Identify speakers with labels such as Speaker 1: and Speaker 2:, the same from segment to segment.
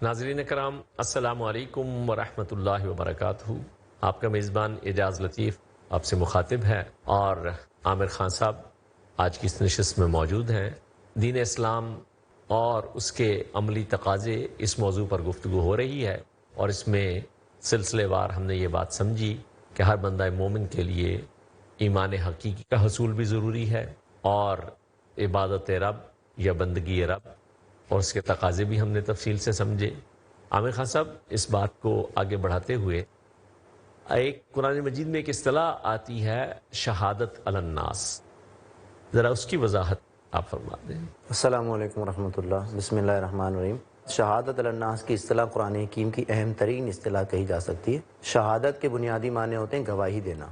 Speaker 1: ناظرین کرام، السلام علیکم ورحمۃ اللہ وبرکاتہ۔ آپ کا میزبان اعجاز لطیف آپ سے مخاطب ہے، اور عامر خان صاحب آج کی اس نشست میں موجود ہیں۔ دین اسلام اور اس کے عملی تقاضے، اس موضوع پر گفتگو ہو رہی ہے، اور اس میں سلسلے وار ہم نے یہ بات سمجھی کہ ہر بندہ مومن کے لیے ایمان حقیقی کا حصول بھی ضروری ہے، اور عبادت رب یا بندگی رب اور اس کے تقاضے بھی ہم نے تفصیل سے سمجھے۔ عامر خان صاحب، اس بات کو آگے بڑھاتے ہوئے، ایک قرآن مجید میں ایک اصطلاح آتی ہے شہادت علی الناس، ذرا اس کی وضاحت آپ فرما دیں۔
Speaker 2: السلام علیکم ورحمۃ اللہ۔ بسم اللہ الرحمن الرحیم۔ شہادت علی الناس کی اصطلاح قرآن حکیم کی اہم ترین اصطلاح کہی جا سکتی ہے۔ شہادت کے بنیادی معنی ہوتے ہیں گواہی دینا،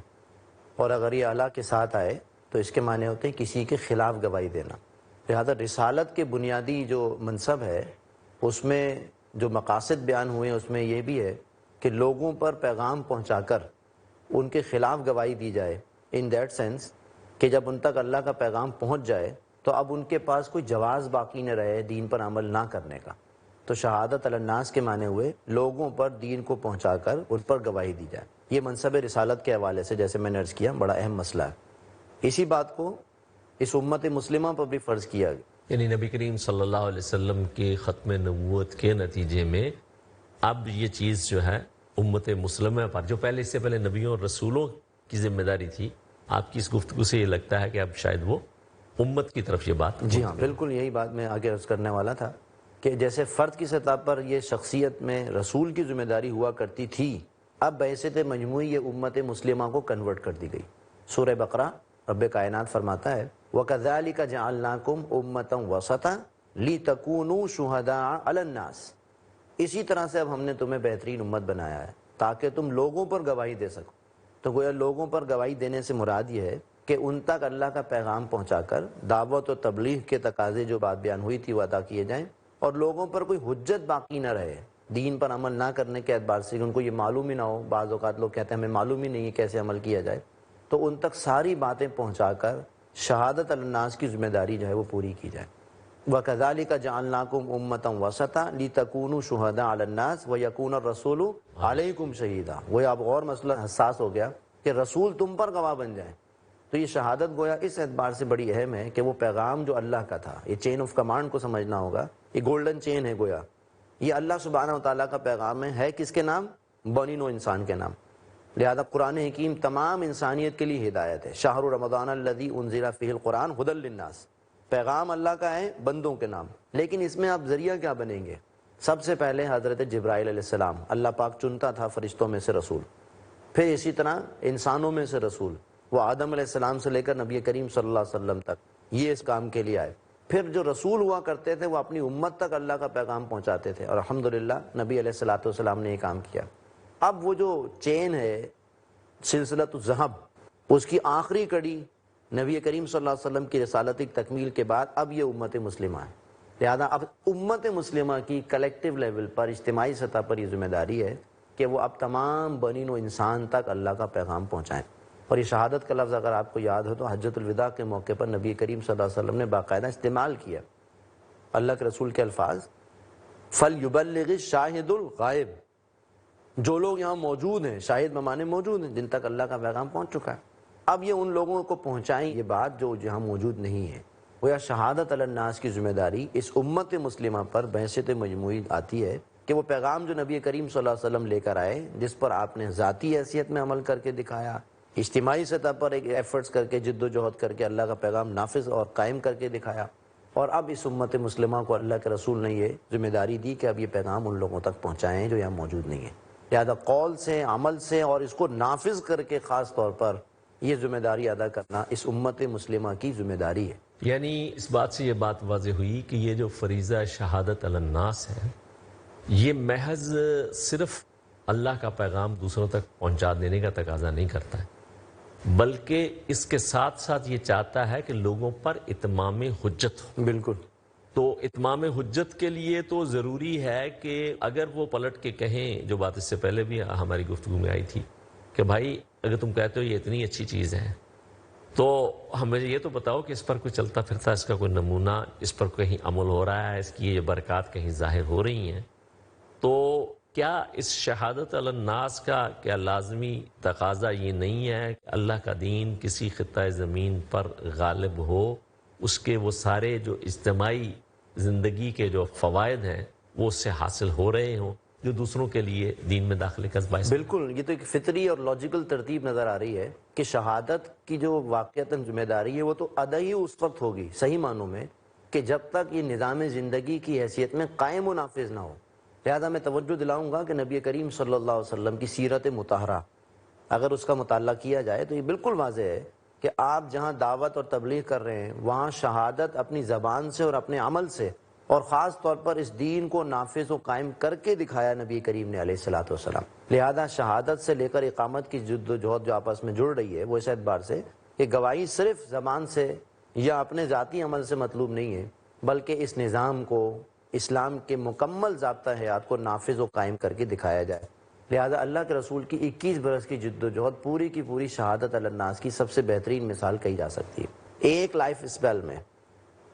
Speaker 2: اور اگر یہ اللہ کے ساتھ آئے تو اس کے معنی ہوتے ہیں کسی کے خلاف گواہی دینا۔ لہذا رسالت کے بنیادی جو منصب ہے، اس میں جو مقاصد بیان ہوئے ہیں، اس میں یہ بھی ہے کہ لوگوں پر پیغام پہنچا کر ان کے خلاف گواہی دی جائے، ان دیٹ سینس کہ جب ان تک اللہ کا پیغام پہنچ جائے تو اب ان کے پاس کوئی جواز باقی نہ رہے دین پر عمل نہ کرنے کا۔ تو شہادت علی الناس کے معنی ہوئے لوگوں پر دین کو پہنچا کر ان پر گواہی دی جائے۔ یہ منصب رسالت کے حوالے سے، جیسے میں نے عرض کیا، بڑا اہم مسئلہ ہے۔ اسی بات کو اس امت مسلمہ پر بھی فرض کیا گیا۔
Speaker 1: یعنی نبی کریم صلی اللہ علیہ وسلم کے ختم نبوت کے نتیجے میں اب یہ چیز جو ہے امت مسلمہ پر، جو پہلے اس سے پہلے نبیوں اور رسولوں کی ذمہ داری تھی، آپ کی اس گفتگو سے یہ لگتا ہے کہ اب شاید وہ امت کی طرف یہ بات۔
Speaker 2: جی ہاں، بالکل یہی بات میں آگے عرض کرنے والا تھا کہ جیسے فرد کی سطح پر یہ شخصیت میں رسول کی ذمہ داری ہوا کرتی تھی، اب بحیثیت مجموعی یہ امت مسلمہ کو کنورٹ کر دی گئی۔ سورہ بقرہ رب کائنات فرماتا ہے وَكَذَلِكَ جَعَلْنَاكُمْ أُمَّةً وَسَطًا لِتَكُونُوا شُهَدَاءَ عَلَى النَّاسِ۔ اسی طرح سے اب ہم نے تمہیں بہترین امت بنایا ہے تاکہ تم لوگوں پر گواہی دے سکو۔ تو گویا لوگوں پر گواہی دینے سے مراد یہ ہے کہ ان تک اللہ کا پیغام پہنچا کر دعوت و تبلیغ کے تقاضے جو بات بیان ہوئی تھی وہ ادا کیے جائیں، اور لوگوں پر کوئی حجت باقی نہ رہے دین پر عمل نہ کرنے کے اعتبار سے، کہ ان کو یہ معلوم ہی نہ ہو۔ بعض اوقات لوگ کہتے ہیں ہمیں معلوم ہی نہیں ہے کیسے عمل کیا جائے، تو ان تک ساری باتیں پہنچا کر شہادت علی الناس کی ذمہ داری جو ہے وہ پوری کی جائے۔ وَكَذَلِكَ جَعَلْنَاكُمْ أُمَّةً وَسَطًا لِتَكُونُوا شُهَدَاءَ عَلَى النَّاسِ وَيَكُونَ الرَّسُولُ عَلَيْكُمْ شَهِيدًا۔ وہ اب اور مسئلہ حساس ہو گیا کہ رسول تم پر گواہ بن جائیں۔ تو یہ شہادت گویا اس اعتبار سے بڑی اہم ہے کہ وہ پیغام جو اللہ کا تھا، یہ چین آف کمانڈ کو سمجھنا ہوگا، یہ گولڈن چین ہے گویا، یہ اللہ سبحانہ و تعالیٰ کا پیغام ہے کس کے نام؟ بنی نوع انسان کے نام۔ لہذا قرآن حکیم تمام انسانیت کے لیے ہدایت ہے۔ شہر رمضان الذی انزل فیہ القرآن ھدی للناس، پیغام اللہ کا ہے بندوں کے نام، لیکن اس میں آپ ذریعہ کیا بنیں گے؟ سب سے پہلے حضرت جبرائیل علیہ السلام، اللہ پاک چنتا تھا فرشتوں میں سے رسول، پھر اسی طرح انسانوں میں سے رسول، وہ آدم علیہ السلام سے لے کر نبی کریم صلی اللہ علیہ وسلم تک یہ اس کام کے لیے آئے۔ پھر جو رسول ہوا کرتے تھے وہ اپنی امت تک اللہ کا پیغام پہنچاتے تھے، اور الحمدللہ نبی علیہ الصلوۃ والسلام نے یہ کام کیا۔ اب وہ جو چین ہے سلسلۃ الذہب، اس کی آخری کڑی نبی کریم صلی اللہ علیہ وسلم کی رسالت کی تکمیل کے بعد اب یہ امت مسلمہ ہے۔ لہذا اب امت مسلمہ کی کلیکٹیو لیول پر، اجتماعی سطح پر یہ ذمہ داری ہے کہ وہ اب تمام بنی نوع انسان تک اللہ کا پیغام پہنچائیں۔ اور یہ شہادت کا لفظ اگر آپ کو یاد ہو تو حجۃ الوداع کے موقع پر نبی کریم صلی اللہ علیہ وسلم نے باقاعدہ استعمال کیا اللہ کے رسول کے الفاظ، فَلْيُبَلِّغِ الشَّاهِدُ الْغَائِبُ، جو لوگ یہاں موجود ہیں، شاہد بمانے موجود ہیں، جن تک اللہ کا پیغام پہنچ چکا ہے، اب یہ ان لوگوں کو پہنچائیں یہ بات جو یہاں موجود نہیں ہے۔ وہ یا شہادت علی الناس کی ذمہ داری اس امت مسلمہ پر بحیثیت مجموعی آتی ہے کہ وہ پیغام جو نبی کریم صلی اللہ علیہ وسلم لے کر آئے، جس پر آپ نے ذاتی حیثیت میں عمل کر کے دکھایا، اجتماعی سطح پر ایک ایفرٹس کر کے، جد و جہد کر کے اللہ کا پیغام نافذ اور قائم کر کے دکھایا، اور اب اس امت مسلمہ کو اللہ کے رسول نے یہ ذمہ داری دی کہ اب یہ پیغام ان لوگوں تک پہنچائیں جو یہاں موجود نہیں ہیں۔ لہذا قول سے، عمل سے، اور اس کو نافذ کر کے خاص طور پر یہ ذمہ داری ادا کرنا اس امت مسلمہ کی ذمہ داری ہے۔
Speaker 1: یعنی اس بات سے یہ بات واضح ہوئی کہ یہ جو فریضہ شہادت علی الناس ہے، یہ محض صرف اللہ کا پیغام دوسروں تک پہنچا دینے کا تقاضا نہیں کرتا ہے، بلکہ اس کے ساتھ ساتھ یہ چاہتا ہے کہ لوگوں پر اتمام حجت ہو۔
Speaker 2: بالکل۔
Speaker 1: تو اتمام حجت کے لیے تو ضروری ہے کہ اگر وہ پلٹ کے کہیں، جو بات اس سے پہلے بھی ہماری گفتگو میں آئی تھی کہ بھائی اگر تم کہتے ہو یہ اتنی اچھی چیز ہے تو ہمیں یہ تو بتاؤ کہ اس پر کوئی چلتا پھرتا، اس کا کوئی نمونہ، اس پر کہیں عمل ہو رہا ہے، اس کی یہ برکات کہیں ظاہر ہو رہی ہیں، تو کیا اس شہادت علی الناس کا کیا لازمی تقاضا یہ نہیں ہے کہ اللہ کا دین کسی خطہ زمین پر غالب ہو، اس کے وہ سارے جو اجتماعی زندگی کے جو فوائد ہیں وہ اس سے حاصل ہو رہے ہوں جو دوسروں کے لیے دین میں داخلے کا باعث؟
Speaker 2: بالکل، یہ تو ایک فطری اور لاجیکل ترتیب نظر آ رہی ہے کہ شہادت کی جو واقعتاً ذمہ داری ہے وہ تو ادا ہی اس وقت ہوگی صحیح معنوں میں کہ جب تک یہ نظام زندگی کی حیثیت میں قائم و نافذ نہ ہو۔ لہذا میں توجہ دلاؤں گا کہ نبی کریم صلی اللہ علیہ وسلم کی سیرت مطہرہ اگر اس کا مطالعہ کیا جائے تو یہ بالکل واضح ہے کہ آپ جہاں دعوت اور تبلیغ کر رہے ہیں وہاں شہادت اپنی زبان سے اور اپنے عمل سے اور خاص طور پر اس دین کو نافذ و قائم کر کے دکھایا نبی کریم نے علیہ الصلوۃ والسلام۔ لہذا شہادت سے لے کر اقامت کی جد و جہد جو آپس میں جڑ رہی ہے وہ اس اعتبار سے کہ گواہی صرف زبان سے یا اپنے ذاتی عمل سے مطلوب نہیں ہے، بلکہ اس نظام کو، اسلام کے مکمل ضابطہ حیات کو نافذ و قائم کر کے دکھایا جائے۔ لہذا اللہ کے رسول کی 21 برس کی جد و جہد پوری کی پوری شہادت علی الناس کی سب سے بہترین مثال کہی جا سکتی ہے۔ ایک لائف اسپیل میں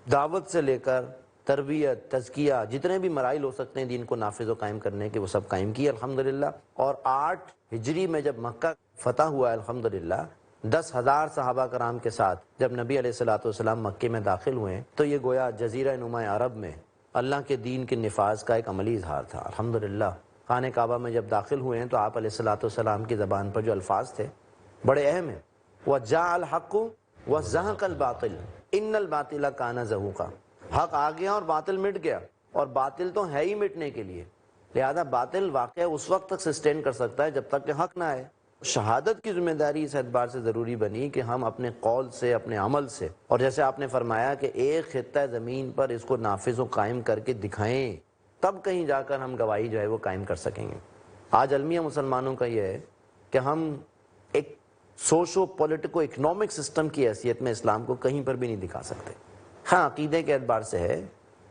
Speaker 2: دعوت سے لے کر تربیت، تزکیہ، جتنے بھی مراحل ہو سکتے ہیں دین کو نافذ و قائم کرنے کے وہ سب قائم کیے الحمدللہ۔ اور 8 ہجری میں جب مکہ فتح ہوا الحمدللہ، 10,000 صحابہ کرام کے ساتھ جب نبی علیہ الصلوۃ والسلام مکے میں داخل ہوئے تو یہ گویا جزیرہ نما عرب میں اللہ کے دین کے نفاذ کا ایک عملی اظہار تھا الحمدللہ۔ خانہ کعبہ میں جب داخل ہوئے ہیں تو آپ علیہ الصلوۃ والسلام کی زبان پر جو الفاظ تھے بڑے اہم ہیں، وَجَاءَ الْحَقُّ وَزَهَقَ الْبَاطِلُ إِنَّ الْبَاطِلَ كَانَ زَهُوقًا۔ حق آ گیا اور باطل مٹ گیا، اور باطل تو ہے ہی مٹنے کے لیے، لہذا باطل واقعہ اس وقت تک سسٹین کر سکتا ہے جب تک کہ حق نہ آئے۔ شہادت کی ذمہ داری اس اعتبار سے ضروری بنی کہ ہم اپنے قول سے، اپنے عمل سے، اور جیسے آپ نے فرمایا کہ ایک خطہ زمین پر اس کو نافذ و قائم کر کے دکھائیں، تب کہیں جا کر ہم گواہی جو ہے وہ قائم کر سکیں گے۔ آج المیہ مسلمانوں کا یہ ہے کہ ہم ایک سوشو پولیٹیکو اکنامک سسٹم کی حیثیت میں اسلام کو کہیں پر بھی نہیں دکھا سکتے۔ ہاں عقیدے کے اعتبار سے ہے،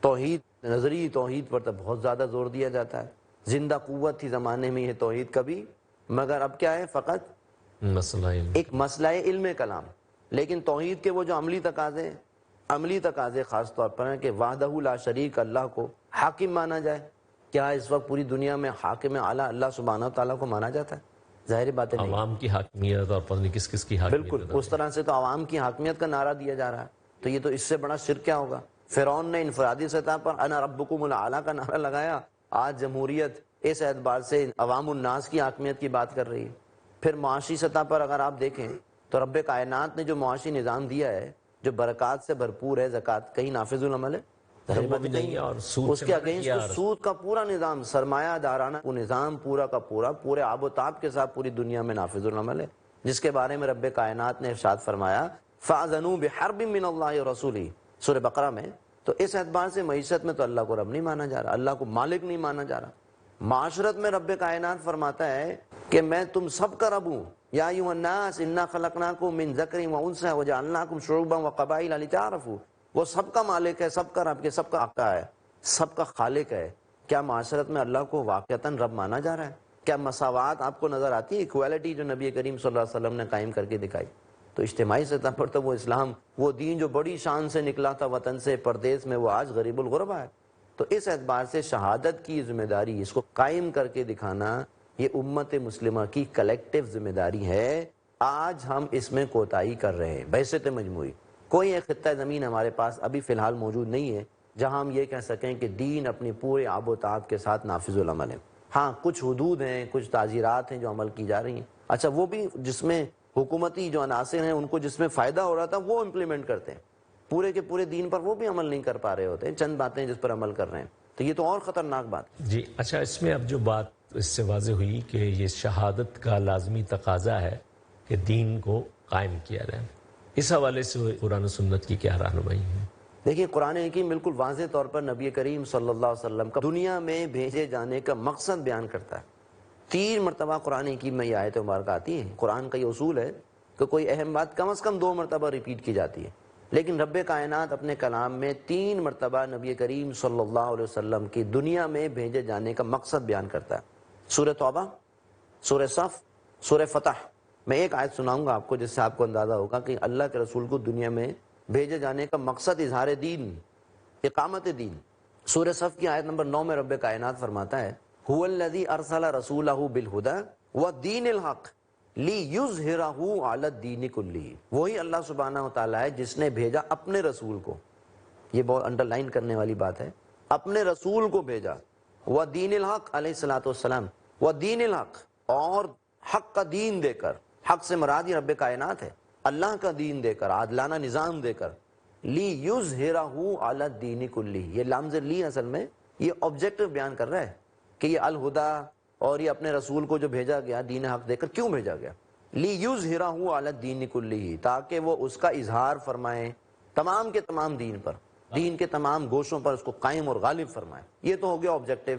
Speaker 2: توحید، نظری توحید پر تو بہت زیادہ زور دیا جاتا ہے، زندہ قوت تھی زمانے میں یہ توحید کبھی، مگر اب کیا ہے، فقط
Speaker 1: مسئلہ علم،
Speaker 2: ایک مسئلہ علم کلام۔ لیکن توحید کے وہ جو عملی تقاضے خاص طور پر ہیں کہ وحدہ لا شریک اللہ کو حاکم مانا جائے۔ کیا اس وقت پوری دنیا میں حاکم اعلیٰ اللہ سبحانہ و تعالیٰ کو مانا جاتا ہے؟ ظاہر بات ہے نہیں۔
Speaker 1: عوام کی حاکمیت اور پتہ نہیں کس کس کی حاکمیت،
Speaker 2: بالکل اس طرح سے تو عوام کی حاکمیت کا نعرہ دیا جا رہا ہے، تو یہ تو اس سے بڑا شرک کیا ہوگا؟ فرعون نے انفرادی سطح پر انا ربکم الاعلیٰ کا نعرہ لگایا، آج جمہوریت اس اعتبار سے عوام الناس کی حاکمیت کی بات کر رہی ہے۔ پھر معاشی سطح پر اگر آپ دیکھیں تو رب کائنات نے جو معاشی نظام دیا ہے جو برکات سے بھرپور ہے، زکوٰۃ کہیں نافذ العمل ہے؟
Speaker 1: وہ بھی نہیں، اور سود
Speaker 2: اس کے اگینسٹ سود کا پورا نظام، سرمایہ دارانہ وہ نظام پورا کا پورا پورے آب و تاب کے ساتھ پوری دنیا میں نافذ العمل ہے، جس کے بارے میں رب کائنات نے ارشاد فرمایا فَأَذَنُوا بِحَرْبٍ مِّنَ اللَّهِ وَرَسُولِهِ سورہ بقرہ میں۔ تو اس اعتبار سے معیشت میں تو اللہ کو رب نہیں مانا جا رہا، اللہ کو مالک نہیں مانا جا رہا۔ معاشرت میں رب کائنات فرماتا ہے کہ میں تم سب کا رب ہوں، یا ایھا الناس انا خلقناکم من ذکر و انثی وجعلناکم شعوبا وقبائل لتعارفوا۔ وہ سب کا مالک ہے، سب کا رب ہے، سب کا آقا ہے، سب کا خالق ہے۔ کیا معاشرت میں اللہ کو واقعتاً رب مانا جا رہا ہے؟ کیا مساوات آپ کو نظر آتی ہے؟ ایکویلٹی جو نبی کریم صلی اللہ علیہ وسلم نے قائم کر کے دکھائی، تو اجتماعی سطح پر تو وہ اسلام، وہ دین جو بڑی شان سے نکلا تھا وطن سے پردیس میں، وہ آج غریب الغربا ہے۔ تو اس اعتبار سے شہادت کی ذمہ داری، اس کو قائم کر کے دکھانا، یہ امت مسلمہ کی کلیکٹیو ذمہ داری ہے۔ آج ہم اس میں کوتاہی کر رہے ہیں بحثیت مجموعی۔ کوئی ایک خطہ زمین ہمارے پاس ابھی فی الحال موجود نہیں ہے جہاں ہم یہ کہہ سکیں کہ دین اپنی پورے آب و تاب کے ساتھ نافذ العمل ہے۔ ہاں کچھ حدود ہیں، کچھ تعزیرات ہیں جو عمل کی جا رہی ہیں، اچھا وہ بھی جس میں حکومتی جو عناصر ہیں ان کو جس میں فائدہ ہو رہا تھا وہ امپلیمنٹ کرتے ہیں، پورے کے پورے دین پر وہ بھی عمل نہیں کر پا رہے ہوتے ہیں، چند باتیں جس پر عمل کر رہے ہیں، تو یہ تو اور خطرناک بات ہے۔
Speaker 1: جی اچھا، اس میں اب جو بات اس سے واضح ہوئی کہ یہ شہادت کا لازمی تقاضا ہے کہ دین کو قائم کیا جائے، اس حوالے سے قرآن و سنت کی کیا رہنمائی ہے؟
Speaker 2: دیکھیے قرآن حکیم بالکل واضح طور پر نبی کریم صلی اللہ علیہ وسلم کا دنیا میں بھیجے جانے کا مقصد بیان کرتا ہے۔ 3 مرتبہ قرآن حکیم میں یہ آیت مبارکہ آتی ہیں۔ قرآن کا یہ اصول ہے کہ کوئی اہم بات کم از کم 2 مرتبہ ریپیٹ کی جاتی ہے، لیکن رب کائنات اپنے کلام میں 3 مرتبہ نبی کریم صلی اللہ علیہ وسلم کی دنیا میں بھیجے جانے کا مقصد بیان کرتا ہے۔ سورہ توبہ، سورہ صف، سورہ فتح۔ میں ایک آیت سناؤں گا آپ کو جس سے آپ کو اندازہ ہوگا کہ اللہ کے رسول کو دنیا میں بھیجے جانے کا مقصد اظہار دین، اقامت دین۔ سورہ صف کی آیت نمبر 9 میں رب کائنات فرماتا ہے هو الذی ارسل رسولہ بالہدی ودین الحق لیظہرہ علی الدین کلہ. وہی اللہ سبحانہ وتعالیٰ ہے جس نے بھیجا اپنے رسول کو. یہ بہت انڈر لائن کرنے والی بات ہے. اپنے رسول کو بھیجا. ودین الحق علیہ الصلوۃ والسلام. ودین الحق، اور حق کا دین دے کر. حق سے مراد یہ رب کائنات ہے. اللہ کا دین دے کر، عادلانہ نظام دے کر. لیظہرہ علی الدین کلہ. یہ لامز لی اصل میں یہ آبجیکٹو بیان کر رہا ہے کہ یہ الہدا اور یہ اپنے رسول کو جو بھیجا گیا دین حق دے کر کیوں بھیجا گیا. لیظہرہ علی الدین کلہ، تاکہ وہ اس کا اظہار فرمائیں تمام کے تمام دین پر، دین کے تمام گوشوں پر اس کو قائم اور غالب فرمائیں. یہ تو ہو گیا آبجیکٹو،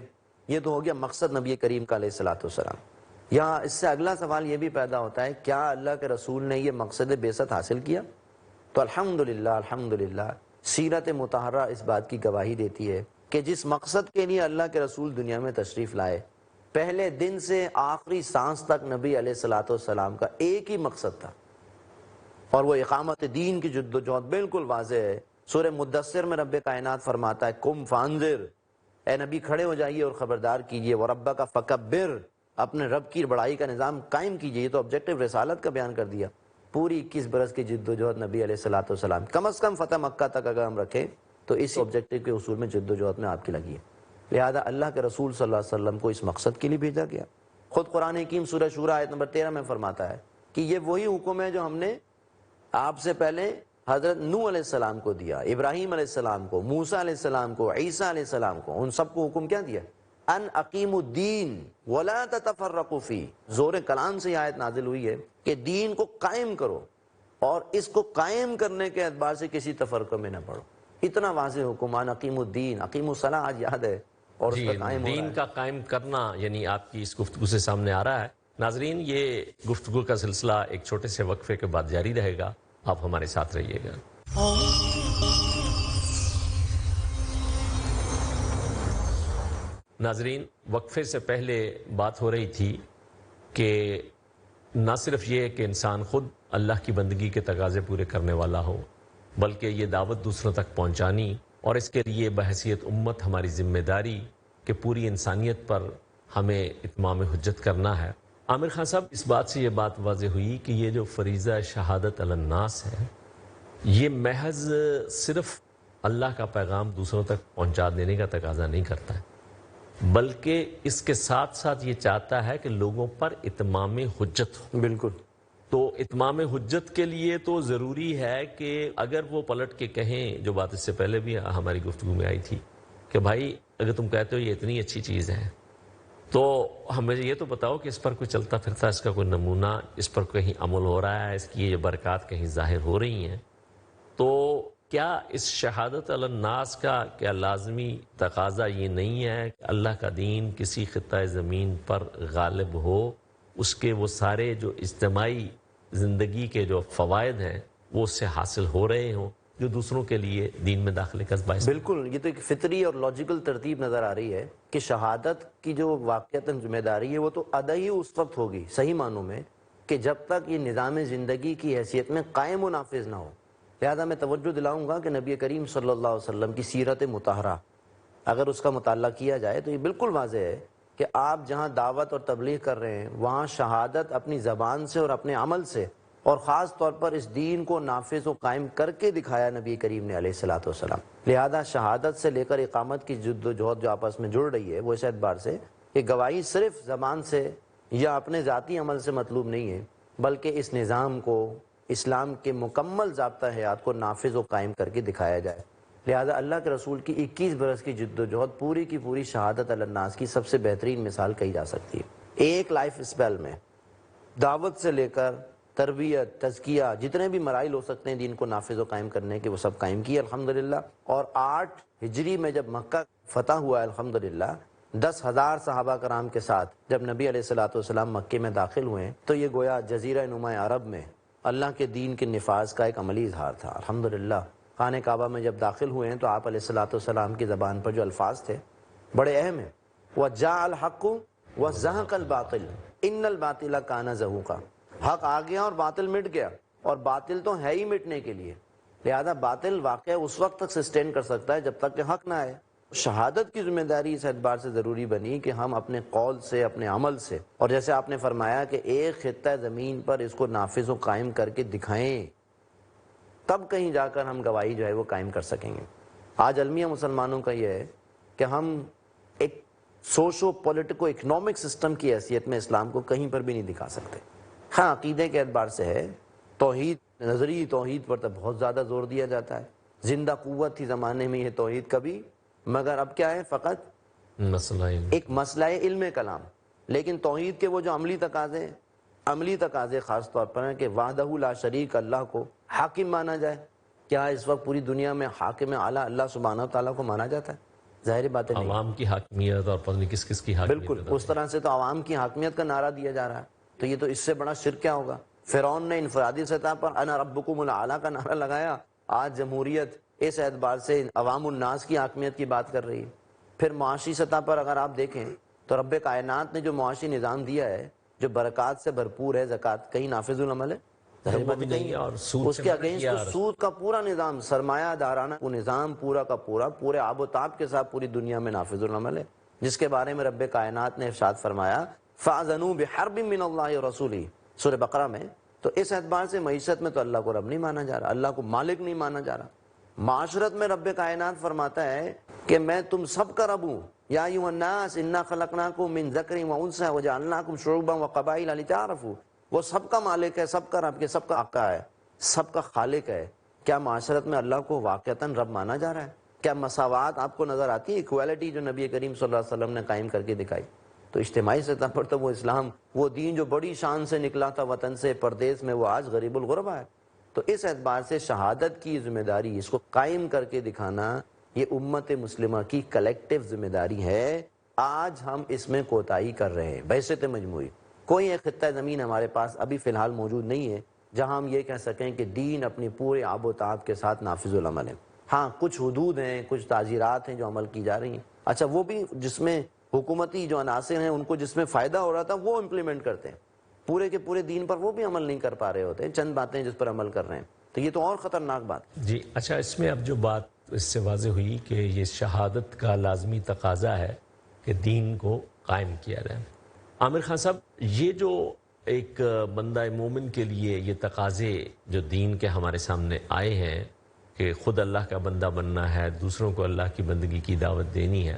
Speaker 2: یہ تو ہو گیا مقصد نبی کریم کا علیہ الصلوۃ والسلام. یہاں اس سے اگلا سوال یہ بھی پیدا ہوتا ہے، کیا اللہ کے رسول نے یہ مقصد بعثت حاصل کیا؟ تو الحمدللہ سیرت مطہرہ اس بات کی گواہی دیتی ہے کہ جس مقصد کے لیے اللہ کے رسول دنیا میں تشریف لائے، پہلے دن سے آخری سانس تک نبی علیہ الصلوۃ والسلام کا ایک ہی مقصد تھا، اور وہ اقامت دین کی جد و جہد بالکل واضح ہے. سورہ مدثر میں رب کائنات فرماتا ہے قم فانذر، اے نبی کھڑے ہو جائیے اور خبردار کیجیے. وربک فکبر، اپنے رب کی بڑائی کا نظام قائم کیجیے. یہ تو آبجیکٹو رسالت کا بیان کر دیا. پوری 21 برس کی جد و جہد نبی علیہ الصلوۃ والسلام، کم از کم فتح مکہ تک اگر ہم رکھیں تو اس آبجیکٹو کے اصول میں جد و جہد میں آپ کی لگی ہے. لہذا اللہ کے رسول صلی اللہ علیہ وسلم کو اس مقصد کے لیے بھیجا گیا. خود قرآن حکیم سورہ شورى آیت نمبر 13 میں فرماتا ہے کہ یہ وہی حکم ہے جو ہم نے آپ سے پہلے حضرت نوح علیہ السلام کو دیا، ابراہیم علیہ السلام کو، موسیٰ علیہ السلام کو، عیسیٰ علیہ السلام کو. ان سب کو حکم کیا دیا؟ ان اقیموا الدین ولا تتفرقوا فیہ. زور کلام سے یہ آیت نازل ہوئی ہے کہ دین کو قائم کرو اور اس کو قائم کرنے کے اعتبار سے کسی تفرقہ میں نہ پڑو. اتنا واضح حکم، ان اقیموا الدین، اقیموا الصلاۃ آج یاد ہے اور اس
Speaker 1: جی،
Speaker 2: کا قائم ہو رہا
Speaker 1: دین
Speaker 2: ہے.
Speaker 1: کا قائم کرنا یعنی آپ کی اس گفتگو سے سامنے آ رہا ہے. ناظرین، یہ گفتگو کا سلسلہ ایک چھوٹے سے وقفے کے بعد جاری رہے گا. آپ ہمارے ساتھ رہیے گا. ناظرین، وقفے سے پہلے بات ہو رہی تھی کہ نہ صرف یہ کہ انسان خود اللہ کی بندگی کے تقاضے پورے کرنے والا ہو، بلکہ یہ دعوت دوسروں تک پہنچانی، اور اس کے لیے بحیثیت امت ہماری ذمہ داری کہ پوری انسانیت پر ہمیں اتمام حجت کرنا ہے. عامر خان صاحب، اس بات سے یہ بات واضح ہوئی کہ یہ جو فریضہ شہادت علی الناس ہے، یہ محض صرف اللہ کا پیغام دوسروں تک پہنچا دینے کا تقاضا نہیں کرتا ہے، بلکہ اس کے ساتھ ساتھ یہ چاہتا ہے کہ لوگوں پر اتمام حجت ہو.
Speaker 2: بالکل.
Speaker 1: تو اتمام حجت کے لیے تو ضروری ہے کہ اگر وہ پلٹ کے کہیں، جو بات اس سے پہلے بھی ہماری گفتگو میں آئی تھی کہ بھائی اگر تم کہتے ہو یہ اتنی اچھی چیز ہے تو ہمیں یہ تو بتاؤ کہ اس پر کوئی چلتا پھرتا اس کا کوئی نمونہ، اس پر کہیں عمل ہو رہا ہے، اس کی یہ برکات کہیں ظاہر ہو رہی ہیں. تو کیا اس شہادت علی الناس کا کیا لازمی تقاضا یہ نہیں ہے کہ اللہ کا دین کسی خطہ زمین پر غالب ہو، اس کے وہ سارے جو اجتماعی زندگی کے جو فوائد ہیں وہ اس سے حاصل ہو رہے ہوں جو دوسروں کے لیے دین میں داخلے کا باعث؟
Speaker 2: بالکل، یہ تو ایک فطری اور لاجیکل ترتیب نظر آ رہی ہے کہ شہادت کی جو واقعتاً ذمہ داری ہے وہ تو ادا ہی اس وقت ہوگی صحیح معنوں میں کہ جب تک یہ نظام زندگی کی حیثیت میں قائم و نافذ نہ ہو. لہذا میں توجہ دلاؤں گا کہ نبی کریم صلی اللہ علیہ وسلم کی سیرت مطہرہ اگر اس کا مطالعہ کیا جائے تو یہ بالکل واضح ہے کہ آپ جہاں دعوت اور تبلیغ کر رہے ہیں وہاں شہادت اپنی زبان سے اور اپنے عمل سے اور خاص طور پر اس دین کو نافذ و قائم کر کے دکھایا نبی کریم نے علیہ الصلوۃ والسلام. لہذا شہادت سے لے کر اقامت کی جد و جہد جو آپس میں جڑ رہی ہے وہ اس اعتبار سے کہ گواہی صرف زبان سے یا اپنے ذاتی عمل سے مطلوب نہیں ہے، بلکہ اس نظام کو، اسلام کے مکمل ضابطہ حیات کو نافذ و قائم کر کے دکھایا جائے. لہذا اللہ کے رسول کی 21 برس کی جد و جہد پوری کی پوری شہادت علی الناس کی سب سے بہترین مثال کہی جا سکتی ہے. ایک لائف اسپیل میں دعوت سے لے کر تربیت، تزکیہ، جتنے بھی مراحل ہو سکتے ہیں دین کو نافذ و قائم کرنے کے وہ سب قائم کیے الحمدللہ. اور 8 ہجری میں جب مکہ فتح ہوا الحمدللہ 10,000 صحابہ کرام کے ساتھ جب نبی علیہ الصلوۃ والسلام مکے میں داخل ہوئے تو یہ گویا جزیرہ نما عرب میں اللہ کے دین کے نفاذ کا ایک عملی اظہار تھا الحمدللہ. خانہ کعبہ میں جب داخل ہوئے ہیں تو آپ علیہ الصلوۃ والسلام کی زبان پر جو الفاظ تھے بڑے اہم ہیں. وَجَاءَ الْحَقُّ وَزَهَقَ الْبَاطِلُ إِنَّ الْبَاطِلَ كَانَ زَهُوقًا. حق آ گیا اور باطل مٹ گیا، اور باطل تو ہے ہی مٹنے کے لیے. لہذا باطل واقعہ اس وقت تک سسٹین کر سکتا ہے جب تک کہ حق نہ آئے. شہادت کی ذمہ داری اس اعتبار سے ضروری بنی کہ ہم اپنے قول سے، اپنے عمل سے، اور جیسے آپ نے فرمایا کہ ایک خطہ زمین پر اس کو نافذ و قائم کر کے دکھائیں، تب کہیں جا کر ہم گواہی جو ہے وہ قائم کر سکیں گے۔ آج المیہ مسلمانوں کا یہ ہے کہ ہم ایک سوشو پولیٹیکو اکنامک سسٹم کی حیثیت میں اسلام کو کہیں پر بھی نہیں دکھا سکتے۔ ہاں عقیدے کے اعتبار سے ہے، توحید، نظری توحید پر تو بہت زیادہ زور دیا جاتا ہے، زندہ قوت تھی زمانے میں یہ توحید کبھی، مگر اب کیا ہے، فقط
Speaker 1: مسئلہ
Speaker 2: ایک مسئلہ علم کلام۔ لیکن توحید کے وہ جو عملی تقاضے خاص طور پر ہیں کہ وحدہ لا شریک اللہ کو حاکم مانا جائے۔ کیا اس وقت پوری دنیا میں حاکم اعلیٰ اللہ سبحانہ تعالیٰ کو مانا جاتا ہے؟ ظاہر بات ہے نہیں۔
Speaker 1: عوام کی حاکمیت اور پتہ نہیں کس کس کی حاکمیت،
Speaker 2: بالکل اس طرح سے تو عوام کی حاکمیت کا نعرہ دیا جا رہا ہے، تو یہ تو اس سے بڑا شرک کیا ہوگا؟ فرعون نے انفرادی سطح پر انا ربکم الاعلیٰ کا نعرہ لگایا، آج جمہوریت اس اعتبار سے عوام الناس کی حاکمیت کی بات کر رہی ہے۔ پھر معاشی سطح پر اگر آپ دیکھیں تو رب کائنات نے جو معاشی نظام دیا ہے، جو برکات سے بھرپور ہے، زکوٰۃ، کہیں نافذ العمل ہے؟
Speaker 1: وہ بھی نہیں ہے، اور سود
Speaker 2: اس
Speaker 1: سے
Speaker 2: کے
Speaker 1: منع
Speaker 2: اگینسٹ
Speaker 1: کیا۔
Speaker 2: تو سود کا پورا نظام، سرمایہ دارانہ وہ نظام پورا کا پورا پورے آب و تاب کے ساتھ پوری دنیا میں نافذ العمل ہے، جس کے بارے میں رب کائنات نے ارشاد فرمایا فَأَذَنُوا بِحَرْبٍ مِّنَ اللَّهِ وَرَسُولِهِ، سورہ بقرہ میں۔ تو اس اعتبار سے معیشت میں تو اللہ کو رب نہیں مانا جا رہا، اللہ کو مالک نہیں مانا جا رہا۔ معاشرت میں رب کائنات فرماتا ہے کہ میں تم سب کا رب ہوں، یا ایھا الناس انا خلقناکم من ذکر و انثی وجعلناکم شعوبا وقبائل لتعارفوا، وہ سب کا مالک ہے، سب کا رب کے، سب کا آقا ہے، سب کا خالق ہے۔ کیا معاشرت میں اللہ کو واقعتاً رب مانا جا رہا ہے؟ کیا مساوات آپ کو نظر آتی ہے؟ ایکویلٹی جو نبی کریم صلی اللہ علیہ وسلم نے قائم کر کے دکھائی، تو اجتماعی سطح پر تو وہ اسلام، وہ دین جو بڑی شان سے نکلا تھا وطن سے پردیس میں، وہ آج غریب الغربا ہے۔ تو اس اعتبار سے شہادت کی ذمہ داری، اس کو قائم کر کے دکھانا، یہ امت مسلمہ کی کلیکٹیو ذمہ داری ہے۔ آج ہم اس میں کوتاہی کر رہے ہیں بحثیت مجموعی۔ کوئی ایک خطہ زمین ہمارے پاس ابھی فی الحال موجود نہیں ہے جہاں ہم یہ کہہ سکیں کہ دین اپنی پورے آب و تاب کے ساتھ نافذ العمل ہے۔ ہاں کچھ حدود ہیں، کچھ تعزیرات ہیں جو عمل کی جا رہی ہیں، اچھا وہ بھی جس میں حکومتی جو عناصر ہیں ان کو جس میں فائدہ ہو رہا تھا وہ امپلیمنٹ کرتے ہیں، پورے کے پورے دین پر وہ بھی عمل نہیں کر پا رہے ہوتے ہیں، چند باتیں جس پر عمل کر رہے ہیں، تو یہ تو اور خطرناک بات ہے۔
Speaker 1: جی اچھا، اس میں اب جو بات اس سے واضح ہوئی کہ یہ شہادت کا لازمی تقاضا ہے کہ دین کو قائم کیا جائے۔ عامر خان صاحب، یہ جو ایک بندہ مومن کے لیے یہ تقاضے جو دین کے ہمارے سامنے آئے ہیں کہ خود اللہ کا بندہ بننا ہے، دوسروں کو اللہ کی بندگی کی دعوت دینی ہے،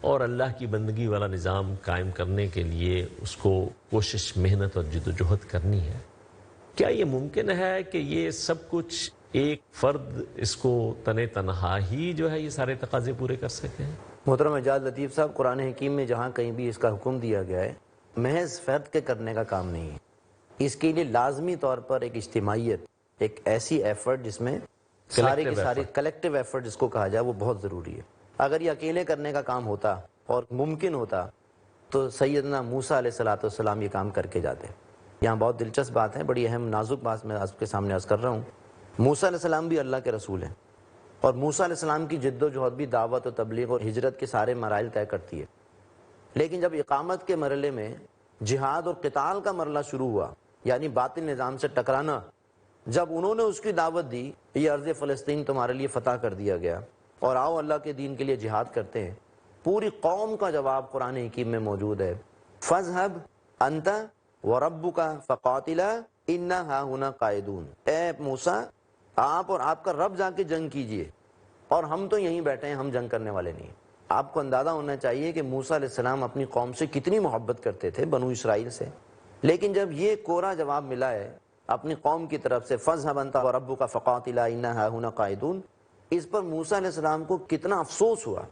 Speaker 1: اور اللہ کی بندگی والا نظام قائم کرنے کے لیے اس کو کوشش، محنت اور جدوجہد کرنی ہے، کیا یہ ممکن ہے کہ یہ سب کچھ ایک فرد اس کو تنہا ہی جو ہے یہ سارے تقاضے پورے کر سکے ہیں؟
Speaker 2: محترم اعجاز لطیف صاحب، قرآن حکیم میں جہاں کہیں بھی اس کا حکم دیا گیا ہے، محض فرد کے کرنے کا کام نہیں ہے، اس کے لیے لازمی طور پر ایک اجتماعیت، ایک ایسی ایفرٹ جس میں ساری کی ساری کلیکٹیو ایفرٹ جس کو کہا جائے وہ بہت ضروری ہے۔ اگر یہ اکیلے کرنے کا کام ہوتا اور ممکن ہوتا تو سیدنا موسیٰ علیہ السلام یہ کام کر کے جاتے۔ یہاں بہت دلچسپ بات ہے، بڑی اہم نازک بات میں آپ کے سامنے عرض کر رہا ہوں۔ موسیٰ علیہ السلام بھی اللہ کے رسول ہیں، اور موسیٰ علیہ السلام کی جد و جہد بھی دعوت و تبلیغ اور ہجرت کے سارے مراحل طے کرتی ہے، لیکن جب اقامت کے مرحلے میں جہاد اور قتال کا مرحلہ شروع ہوا، یعنی باطل نظام سے ٹکرانا، جب انہوں نے اس کی دعوت دی، یہ ارض فلسطین تمہارے لیے فتح کر دیا گیا اور آؤ اللہ کے دین کے لیے جہاد کرتے ہیں، پوری قوم کا جواب قرآن حکیم میں موجود ہے، فَاذْهَبْ أَنْتَ وَرَبُّكَ فَقَاتِلَا إِنَّا هَاهُنَا قَاعِدُونَ، اے موسیٰ آپ اور آپ کا رب جا کے جنگ کیجئے، اور ہم تو یہیں بیٹھے ہیں، ہم جنگ کرنے والے نہیں ہیں۔ آپ کو اندازہ ہونا چاہیے کہ موسیٰ علیہ السلام اپنی قوم سے کتنی محبت کرتے تھے، بنو اسرائیل سے، لیکن جب یہ کورا جواب ملا ہے اپنی قوم کی طرف سے، فَاذْهَبْ أَنْتَ وَرَبُّكَ فَقَاتِلَا إِنَّا هَاهُنَا قَاعِدُونَ، اس پر موسیٰ علیہ السلام کو کتنا افسوس ہوا،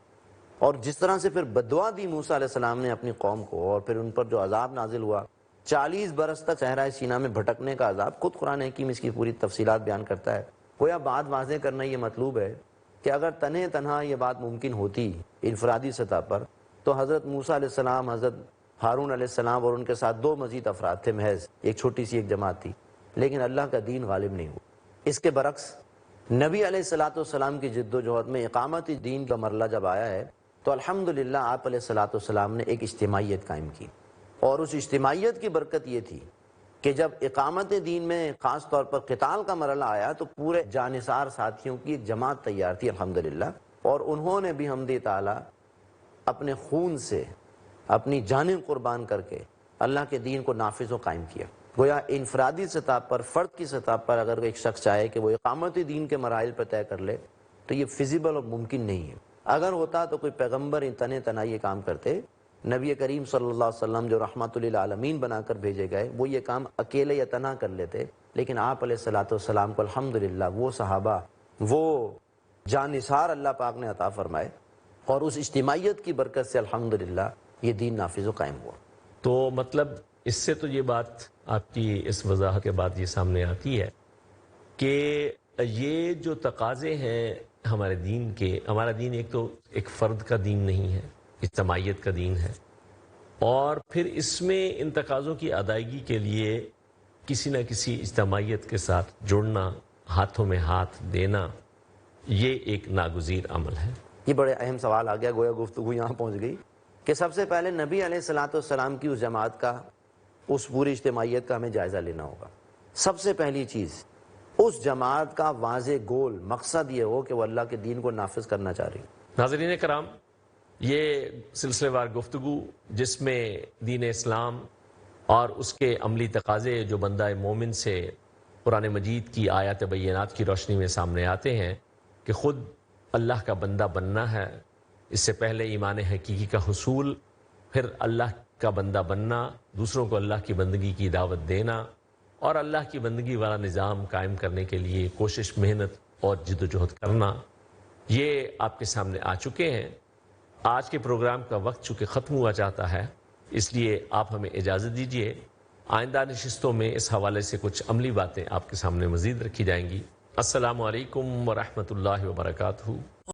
Speaker 2: اور جس طرح سے پھر بددعا دی موسیٰ علیہ السلام نے اپنی قوم کو، اور پھر ان پر جو عذاب نازل ہوا، 40 برس تک صحرائے سینا میں بھٹکنے کا عذاب، خود قرآن حکیم اس کی پوری تفصیلات بیان کرتا ہے۔ گویا بات واضح کرنا یہ مطلوب ہے کہ اگر تنہا یہ بات ممکن ہوتی انفرادی سطح پر، تو حضرت موسیٰ علیہ السلام، حضرت ہارون علیہ السلام اور ان کے ساتھ 2 مزید افراد تھے، محض ایک چھوٹی سی ایک جماعت تھی، لیکن اللہ کا دین غالب نہیں ہوا۔ اس کے برعکس نبی علیہ السلام کی جد و جہد میں اقامت دین کا مرحلہ جب آیا ہے تو الحمدللہ آپ علیہ السلام نے ایک اجتماعیت قائم کی، اور اس اجتماعیت کی برکت یہ تھی کہ جب اقامت دین میں خاص طور پر قتال کا مرحلہ آیا تو پورے جانثار ساتھیوں کی ایک جماعت تیار تھی الحمدللہ، اور انہوں نے بھی حمد تعالیٰ اپنے خون سے اپنی جانیں قربان کر کے اللہ کے دین کو نافذ و قائم کیا۔ گویا انفرادی سطح پر، فرد کی سطح پر اگر ایک شخص چاہے کہ وہ اقامت دین کے مراحل پر طے کر لے تو یہ فیزیبل اور ممکن نہیں ہے۔ اگر ہوتا تو کوئی پیغمبر تنے تنہا یہ کام کرتے۔ نبی کریم صلی اللہ علیہ وسلم جو رحمت للعالمین بنا کر بھیجے گئے وہ یہ کام اکیلے یا تنہا کر لیتے، لیکن آپ علیہ الصلوۃ والسلام کو الحمدللہ وہ صحابہ، وہ جانثار اللہ پاک نے عطا فرمائے، اور اس اجتماعیت کی برکت سے الحمدللہ یہ دین نافذ و قائم ہوا۔
Speaker 1: تو مطلب اس سے تو یہ بات آپ کی اس وضاحت کے بعد یہ سامنے آتی ہے کہ یہ جو تقاضے ہیں ہمارے دین کے، ہمارا دین ایک تو ایک فرد کا دین نہیں ہے، اجتماعیت کا دین ہے، اور پھر اس میں ان تقاضوں کی ادائیگی کے لیے کسی نہ کسی اجتماعیت کے ساتھ جڑنا، ہاتھوں میں ہاتھ دینا، یہ ایک ناگزیر عمل ہے۔
Speaker 2: یہ بڑے اہم سوال آ گیا، گویا گفتگو یہاں پہنچ گئی کہ سب سے پہلے نبی علیہ الصلوۃ والسلام کی اس جماعت کا، اس پوری اجتماعیت کا ہمیں جائزہ لینا ہوگا۔ سب سے پہلی چیز، اس جماعت کا واضح گول، مقصد یہ ہو کہ وہ اللہ کے دین کو نافذ کرنا چاہ رہی۔
Speaker 1: ناظرین کرام، یہ سلسلے وار گفتگو جس میں دین اسلام اور اس کے عملی تقاضے جو بندہ مومن سے قرآن مجید کی آیات بینات کی روشنی میں سامنے آتے ہیں کہ خود اللہ کا بندہ بننا ہے، اس سے پہلے ایمان حقیقی کا حصول، پھر اللہ کا بندہ بننا، دوسروں کو اللہ کی بندگی کی دعوت دینا، اور اللہ کی بندگی والا نظام قائم کرنے کے لیے کوشش، محنت اور جد و جہد کرنا، یہ آپ کے سامنے آ چکے ہیں۔ آج کے پروگرام کا وقت چونکہ ختم ہوا چاہتا ہے، اس لیے آپ ہمیں اجازت دیجیے، آئندہ نشستوں میں اس حوالے سے کچھ عملی باتیں آپ کے سامنے مزید رکھی جائیں گی۔ السلام علیکم ورحمۃ اللہ وبرکاتہ۔